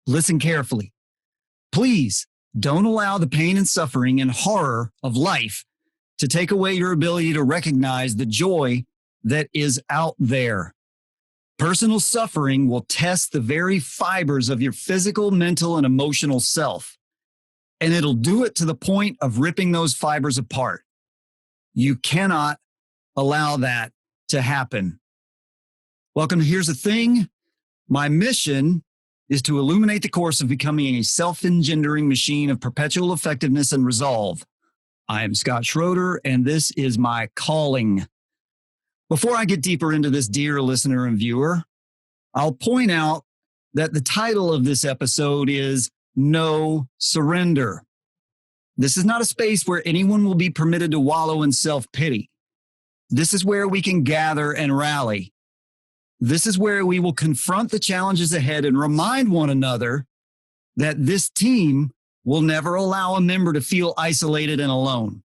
Listen carefully. Please don't allow the pain and suffering and horror of life to take away your ability to recognize the joy that is out there. Personal suffering will test the very fibers of your physical, mental, and emotional self, and it'll do it to the point of ripping those fibers apart. You cannot allow that to happen. Welcome to Here's the Thing. My mission is to illuminate the course of becoming a self-engendering machine of perpetual effectiveness and resolve. I am Scott Schroeder, and this is my calling. Before I get deeper into this, dear listener and viewer, I'll point out that the title of this episode is No Surrender. This is not a space where anyone will be permitted to wallow in self-pity. This is where we can gather and rally. This is where we will confront the challenges ahead and remind one another that this team will never allow a member to feel isolated and alone.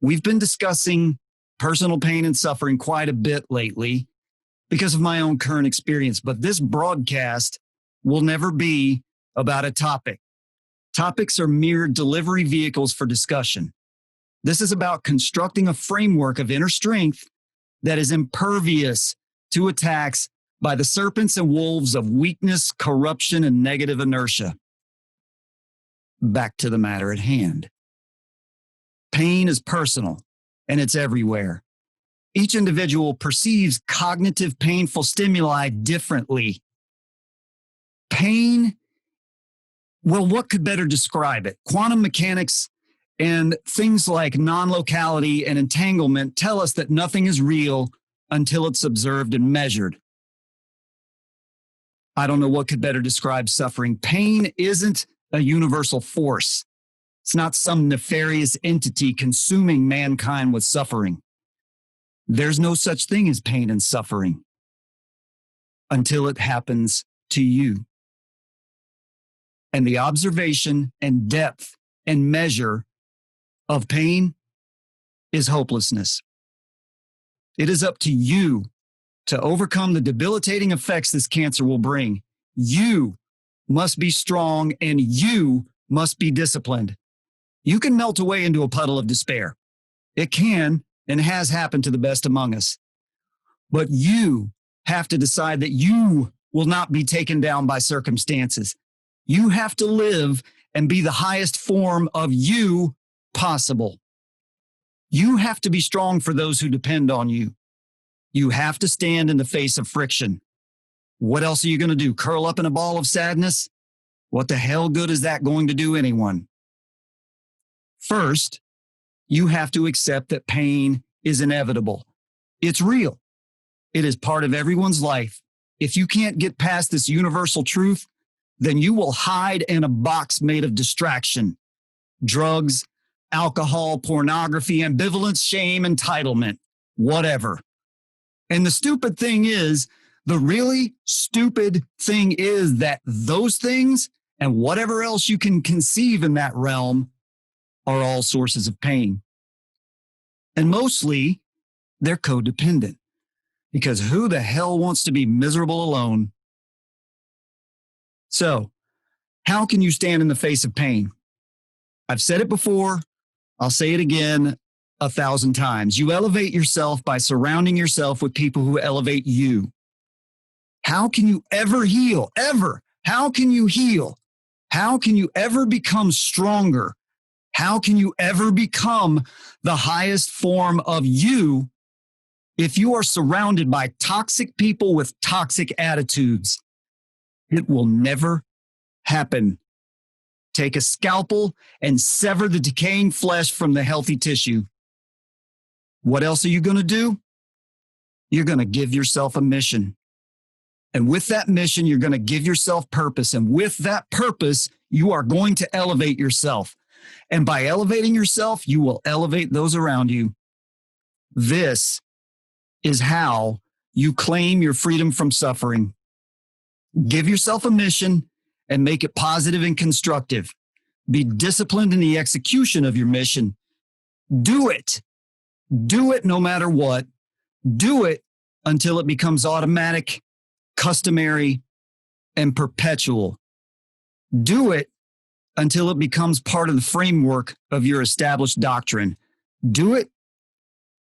We've been discussing personal pain and suffering quite a bit lately because of my own current experience, but this broadcast will never be about a topic. Topics are mere delivery vehicles for discussion. This is about constructing a framework of inner strength that is impervious to attacks by the serpents and wolves of weakness, corruption, and negative inertia. Back to the matter at hand. Pain is personal, and it's everywhere. Each individual perceives cognitive painful stimuli differently. Pain, well, what could better describe it? Quantum mechanics and things like non-locality and entanglement tell us that nothing is real until it's observed and measured. I don't know what could better describe suffering. Pain isn't a universal force. It's not some nefarious entity consuming mankind with suffering. There's no such thing as pain and suffering until it happens to you. And the observation and depth and measure of pain is hopelessness. It is up to you to overcome the debilitating effects this cancer will bring. You must be strong and you must be disciplined. You can melt away into a puddle of despair. It can and has happened to the best among us. But you have to decide that you will not be taken down by circumstances. You have to live and be the highest form of you possible. You have to be strong for those who depend on you. You have to stand in the face of friction. What else are you going to do? Curl up in a ball of sadness? What the hell good is that going to do anyone? First, you have to accept that pain is inevitable. It's real. It is part of everyone's life. If you can't get past this universal truth, then you will hide in a box made of distraction, drugs, alcohol, pornography, ambivalence, shame, entitlement, whatever. And the stupid thing is, the really stupid thing is that those things and whatever else you can conceive in that realm are all sources of pain. And mostly, they're codependent. Because who the hell wants to be miserable alone? So, how can you stand in the face of pain? I've said it before. I'll say it again 1,000 times. You elevate yourself by surrounding yourself with people who elevate you. How can you ever heal? Ever? How can you heal? How can you ever become stronger? How can you ever become the highest form of you if you are surrounded by toxic people with toxic attitudes? It will never happen. Take a scalpel and sever the decaying flesh from the healthy tissue. What else are you going to do? You're going to give yourself a mission. And with that mission, you're going to give yourself purpose. And with that purpose, you are going to elevate yourself. And by elevating yourself, you will elevate those around you. This is how you claim your freedom from suffering. Give yourself a mission and make it positive and constructive. Be disciplined in the execution of your mission. Do it. Do it no matter what. Do it until it becomes automatic, customary, and perpetual. Do it until it becomes part of the framework of your established doctrine. Do it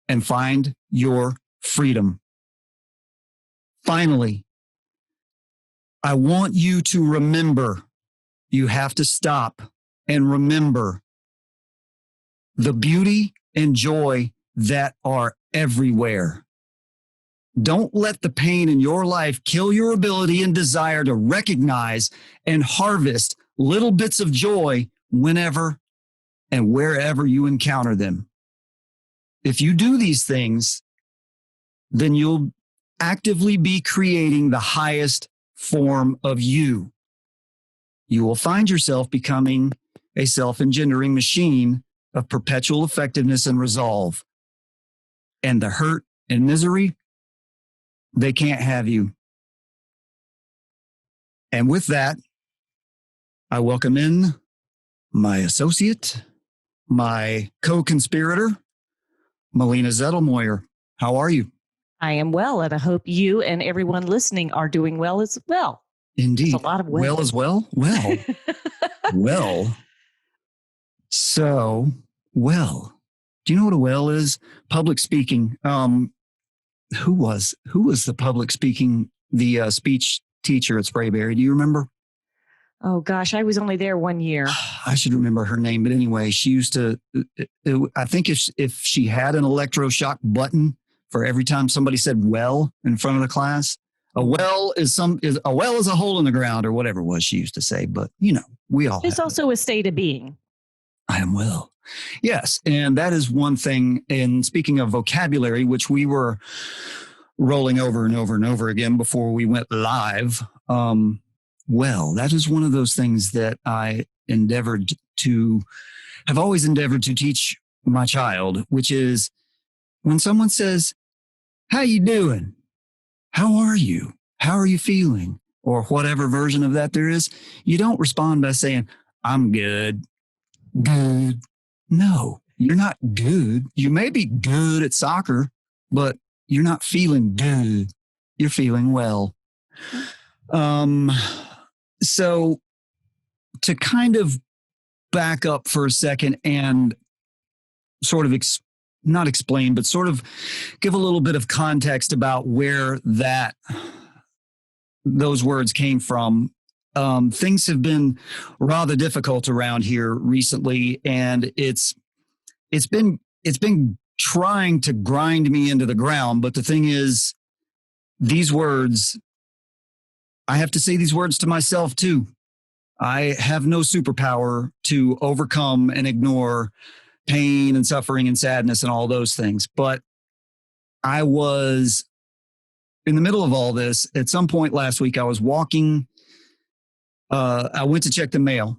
and find your freedom. Finally, I want you to remember, you have to stop and remember the beauty and joy that are everywhere. Don't let the pain in your life kill your ability and desire to recognize and harvest little bits of joy whenever and wherever you encounter them. If you do these things, then you'll actively be creating the highest form of you. You will find yourself becoming a self-engendering machine of perpetual effectiveness and resolve. And the hurt and misery, they can't have you. And with that, I welcome in my associate, my co-conspirator, Melina Zettelmoyer. How are you? I am well, and I hope you and everyone listening are doing well as well. Indeed. That's a lot of well as well. Well, well. So, well. Do you know what a well is? Public speaking. Who was the public speaking, the speech teacher at Sprayberry? Do you remember? Oh gosh, I was only there 1 year. I should remember her name, but anyway, she used to. I think if she had an electroshock button for every time somebody said "well" in front of the class, a well is a hole in the ground or whatever it was she used to say. But we all. It's also a state of being. I am well. Yes, and that is one thing. And speaking of vocabulary, which we were rolling over and over and over again before we went live. Well, that is one of those things that I have always endeavored to teach my child, which is when someone says, "How you doing? How are you? How are you feeling?" or whatever version of that there is, you don't respond by saying, "I'm good." Good. No, you're not good. You may be good at soccer, but you're not feeling good. You're feeling well. So to kind of back up for a second and sort of not explain, but sort of give a little bit of context about where those words came from. Things have been rather difficult around here recently, and it's been trying to grind me into the ground. But the thing is, these words, I have to say these words to myself too. I have no superpower to overcome and ignore pain and suffering and sadness and all those things. But I was in the middle of all this. At some point last week, I was walking. I went to check the mail,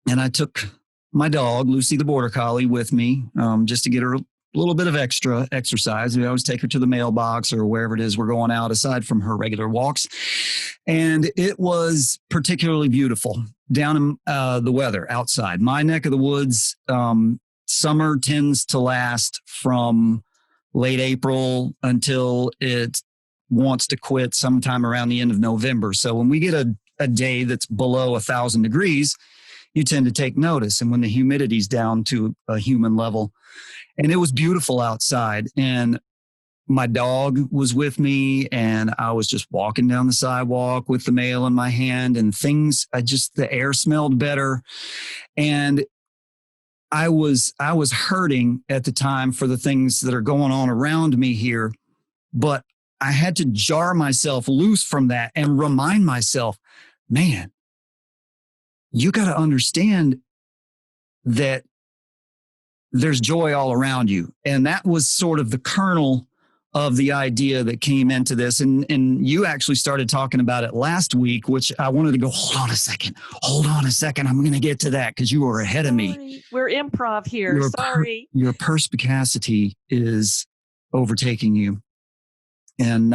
and I took my dog, Lucy the Border Collie, with me just to get her a little bit of extra exercise. We always take her to the mailbox or wherever it is we're going out aside from her regular walks. And it was particularly beautiful down in the weather outside. My neck of the woods, summer tends to last from late April until it wants to quit sometime around the end of November. So when we get a day that's below 1,000 degrees, you tend to take notice. And when the humidity's down to a human level, and it was beautiful outside, and my dog was with me, and I was just walking down the sidewalk with the mail in my hand, and the air smelled better. And I was hurting at the time for the things that are going on around me here, but I had to jar myself loose from that and remind myself, man, you got to understand that there's joy all around you. And that was sort of the kernel of the idea that came into this. And you actually started talking about it last week, which I wanted to go, hold on a second. I'm going to get to that because you were ahead of me. We're improv here. Sorry. Your perspicacity is overtaking you. And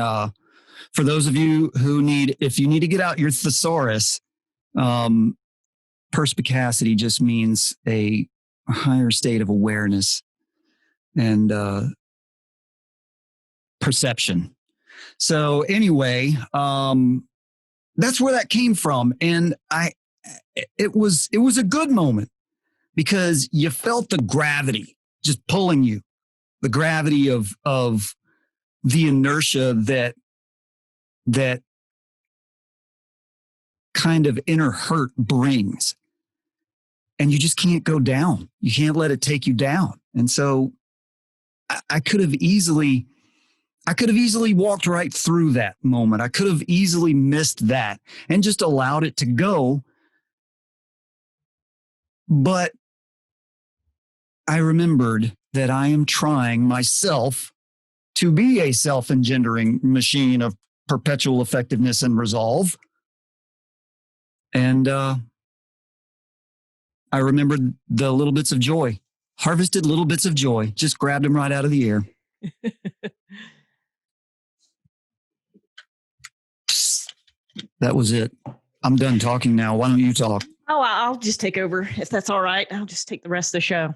for those of you if you need to get out your thesaurus, perspicacity just means a higher state of awareness and perception. So anyway, that's where that came from. And it was a good moment because you felt the gravity just pulling you, the gravity of the inertia that kind of inner hurt brings. And you just can't go down. You can't let it take you down. And so I could have easily walked right through that moment. I could have easily missed that and just allowed it to go. But I remembered that I am trying myself to be a self-engendering machine of perpetual effectiveness and resolve. And I remembered the little bits of joy, harvested little bits of joy, just grabbed them right out of the air. That was it. I'm done talking now. Why don't you talk? Oh, I'll just take over if that's all right. I'll just take the rest of the show.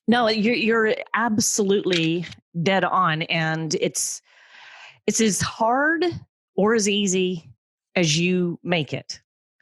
No, you're absolutely dead on. And it's as hard or as easy as you make it.